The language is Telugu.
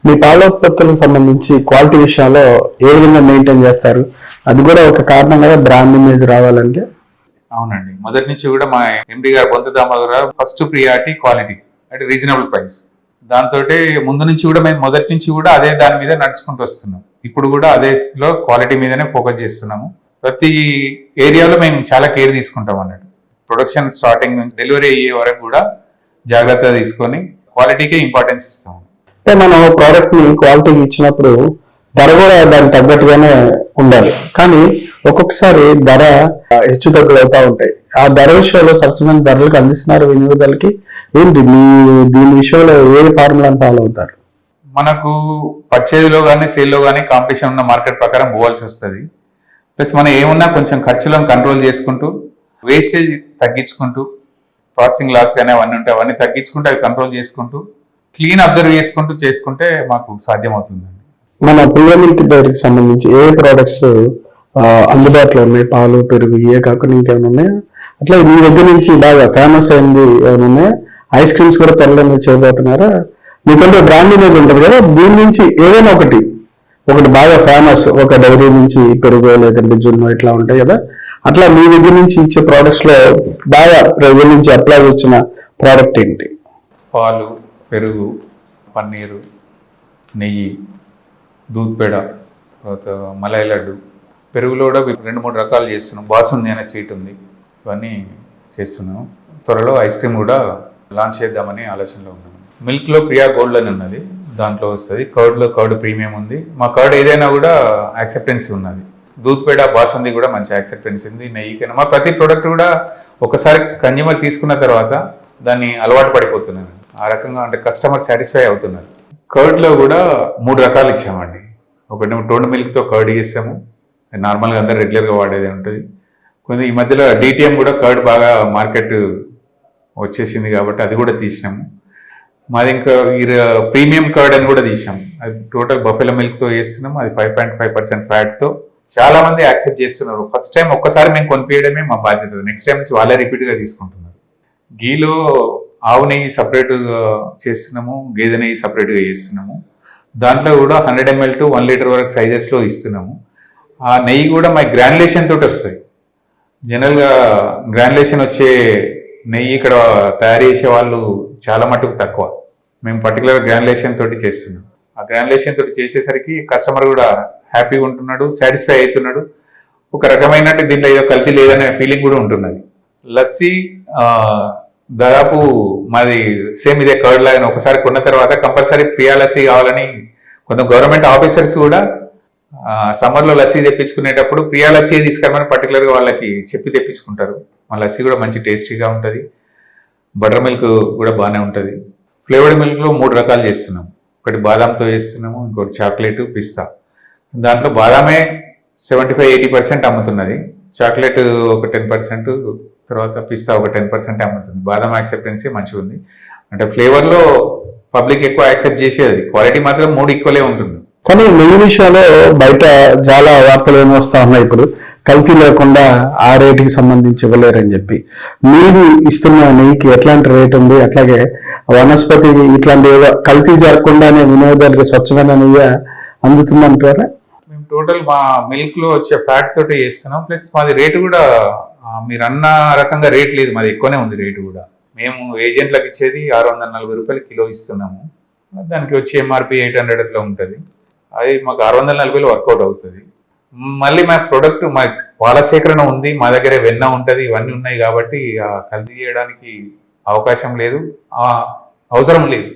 మీ పాల ఉత్పత్తులకు సంబంధించి క్వాలిటీ విషయంలో ఏ విధంగా మెయింటైన్ చేస్తారు? అది కూడా ఒక కారణం కదా బ్రాండ్ ఇమేజ్ రావాలంటే. అవునండి, మొదటి నుంచి కూడా మా ఎండి గారు బొంత దామోదర్ గారు ఫస్ట్ ప్రియారిటీ క్వాలిటీ అంటే రీజనబుల్ ప్రైస్. దాంతో ముందు నుంచి కూడా మేము మొదటి నుంచి కూడా అదే దాని మీద నడుచుకుంటూ వస్తున్నాం. ఇప్పుడు కూడా అదే లో క్వాలిటీ మీదనే ఫోకస్ చేస్తున్నాము. ప్రతి ఏరియాలో మేము చాలా కేర్ తీసుకుంటాం అన్నట్టు. ప్రొడక్షన్ స్టార్టింగ్ నుంచి డెలివరీ అయ్యే వరకు కూడా జాగ్రత్త తీసుకొని క్వాలిటీకే ఇంపార్టెన్స్ ఇస్తాము. అంటే మనం ప్రోడక్ట్ ని క్వాలిటీకి ఇచ్చినప్పుడు ధర కూడా దానికి తగ్గట్టుగానే ఉండాలి. కానీ ఒక్కొక్కసారి ధర హెచ్చు తగ్గులు అవుతా ఉంటాయి. ఆ ధర విషయంలో సరసమైన ధరలకు అందిస్తున్నారు వినియోగదారులకి. ఏంటి మీ దీని విషయంలో ఏ ఫార్ములాని ఫాలో అవుతారు? మనకు పర్చేజ్లో కానీ సేల్లో కానీ కాంపిటీషన్ ఉన్న మార్కెట్ ప్రకారం పోవాల్సి వస్తుంది. ప్లస్ మనం ఏమున్నా కొంచెం ఖర్చులను కంట్రోల్ చేసుకుంటూ వేస్టేజ్ తగ్గించుకుంటూ ప్రాసెసింగ్ లాస్ కానీ అవన్నీ ఉంటాయి, అవన్నీ తగ్గించుకుంటూ అవి కంట్రోల్ చేసుకుంటూ క్లీన్ అబ్జర్వ్ చేసుకుంటే మాకు సాధ్యమవుతుందండి. మన ప్రియా మిల్క్ డైరీకి సంబంధించి ఏ ప్రోడక్ట్స్ అందుబాటులో ఉన్నాయి? పాలు, పెరుగు ఏ కాకుండా ఇంకేమైనా ఉన్నాయా? అట్లా మీ దగ్గర నుంచి బాగా ఫేమస్ అయింది ఏమైనా ఉన్నాయా? ఐస్ క్రీమ్స్ కూడా త్వరలో చేయబోతున్నారా? మీకంటే బ్రాండ్ ఇమేజ్ ఉంటుంది కదా, దీని నుంచి ఏదైనా ఒకటి బాగా ఫేమస్, ఒక డైరీ నుంచి పెరుగు లేదంటే జున్ను ఇట్లా ఉంటాయి కదా, అట్లా మీ దగ్గర నుంచి ఇచ్చే ప్రోడక్ట్స్ లో బాగా ప్రజల నుంచి అప్లై వచ్చిన ప్రోడక్ట్ ఏంటి? పాలు, పెరుగు, పన్నీరు, నెయ్యి, దూద్ పేడ, తర్వాత మలై లడ్డు. పెరుగులో కూడా 2-3 రకాలు చేస్తున్నాం. బాసుంది అనే స్వీట్ ఉంది, ఇవన్నీ చేస్తున్నాం. త్వరలో ఐస్ క్రీమ్ కూడా లాంచ్ చేద్దామని ఆలోచనలో ఉన్నాం. మిల్క్లో ప్రియా గోల్డ్ అని ఉన్నది, దాంట్లో వస్తుంది. కర్డ్లో కర్డ్ ప్రీమియం ఉంది. మా కర్డ్ ఏదైనా కూడా యాక్సెప్టెన్సీ ఉన్నది. దూద్ పేడ, బాసుంది కూడా మంచి యాక్సెప్టెన్సీ ఉంది. నెయ్యికైనా మా ప్రతి ప్రోడక్ట్ కూడా ఒకసారి కన్జ్యూమర్ తీసుకున్న తర్వాత దాన్ని అలవాటు పడిపోతున్నాను. ఆ రకంగా అంటే కస్టమర్ సాటిస్ఫై అవుతున్నారు. కర్డ్లో కూడా 3 రకాలు ఇచ్చామండి. ఒకటి టోన్ మిల్క్తో కర్డ్ చేసాము, నార్మల్గా అందరూ రెగ్యులర్గా వాడేది ఉంటుంది. కొంచెం ఈ మధ్యలో డిటిఎం కూడా కర్డ్ బాగా మార్కెట్ వచ్చేసింది కాబట్టి అది కూడా తీసినాము. మాది ఇంకా ప్రీమియం కర్డ్ అని కూడా తీసాము. అది టోటల్ బఫెలో మిల్క్తో చేస్తున్నాము. అది 5.5% ఫ్యాట్తో చాలా మంది యాక్సెప్ట్ చేస్తున్నారు. ఫస్ట్ టైం ఒక్కసారి మేము కొనిపించడమే మా బాధ్యత. నెక్స్ట్ టైం నుంచి వాళ్ళే రిపీట్గా తీసుకుంటున్నారు. గీలో ఆవు నెయ్యి సపరేట్గా చేస్తున్నాము, గేదె నెయ్యి సపరేట్గా చేస్తున్నాము. దాంట్లో కూడా 100 ml to 1 లీటర్ వరకు సైజెస్లో ఇస్తున్నాము. ఆ నెయ్యి కూడా మా గ్రాన్యులేషన్ తోటి వస్తాయి. జనరల్గా గ్రాన్యులేషన్ వచ్చే నెయ్యి ఇక్కడ తయారు చేసే వాళ్ళు చాలా మటుకు తక్కువ. మేము పర్టికులర్ గ్రాన్యులేషన్ తోటి చేస్తున్నాం. ఆ గ్రాన్యులేషన్ తోటి చేసేసరికి కస్టమర్ కూడా హ్యాపీగా ఉంటున్నాడు, సాటిస్ఫై అవుతున్నాడు. ఒక రకమైనట్టు దీంట్లో ఏదో కల్తీ లేదనే ఫీలింగ్ కూడా ఉంటున్నది. లస్సీ దాదాపు మాది సేమ్ ఇదే కర్డ్ లాగానే ఒకసారి కొన్న తర్వాత కంపల్సరీ ప్రియా లస్సీ కావాలని కొంత గవర్నమెంట్ ఆఫీసర్స్ కూడా సమ్మర్లో లస్సీ తెప్పించుకునేటప్పుడు ప్రియా లస్సీ తీసుకురమని పర్టికులర్గా వాళ్ళకి చెప్పి తెప్పించుకుంటారు. మా లస్సీ కూడా మంచి టేస్టీగా ఉంటుంది. బటర్ మిల్క్ కూడా బాగానే ఉంటుంది. ఫ్లేవర్డ్ మిల్క్లో 3 రకాలు చేస్తున్నాం. ఒకటి బాదాంతో చేస్తున్నాము, ఇంకోటి చాక్లెట్, పిస్తా. దాంట్లో బాదామే 75-80% అమ్ముతున్నది, చాక్లెట్ ఒక 10%, తర్వాత పిస్తా ఒక 10% అమ్ముతుంది. బాదాం యాక్సెప్టెన్సీ మంచిగా ఉంది. అంటే ఫ్లేవర్లో పబ్లిక్ ఎక్కువ యాక్సెప్ట్ చేసేది, క్వాలిటీ మాత్రం 3 ఈక్వలే ఉంటుంది. కానీ నెయ్యి విషయంలో బయట చాలా వార్తలు ఏమి వస్తా ఉన్నాయి, ఇప్పుడు కల్తీ లేకుండా ఆ రేటుకి సంబంధించి ఇవ్వలేరని చెప్పి. మీరు ఇస్తున్న నెయ్యికి ఎట్లాంటి రేట్ ఉంది? అట్లాగే వనస్పతి ఇట్లాంటి కల్తీ జరగకుండానే వినియోగదారులకు స్వచ్ఛమైన నెయ్యి అందుతుందంటారా? మేము టోటల్ మా మిల్క్లో వచ్చే ఫ్యాట్ తోటి చేస్తున్నాం. ప్లస్ మాది రేటు కూడా మీరు అన్న రకంగా రేట్ లేదు, మాది ఎక్కువనే ఉంది రేటు కూడా. మేము ఏజెంట్లకు ఇచ్చేది 640 రూపాయలు కిలో ఇస్తున్నాము. దానికి వచ్చే ఎంఆర్పి 800 అట్లా ఉంటుంది. అది మాకు 640 వర్కౌట్ అవుతుంది. మళ్ళీ మా ప్రొడక్ట్ మా పాల సేకరణ ఉంది, మా దగ్గర వెన్న ఉంటుంది, ఇవన్నీ ఉన్నాయి కాబట్టి కల్తీ చేయడానికి అవకాశం లేదు, అవసరం లేదు.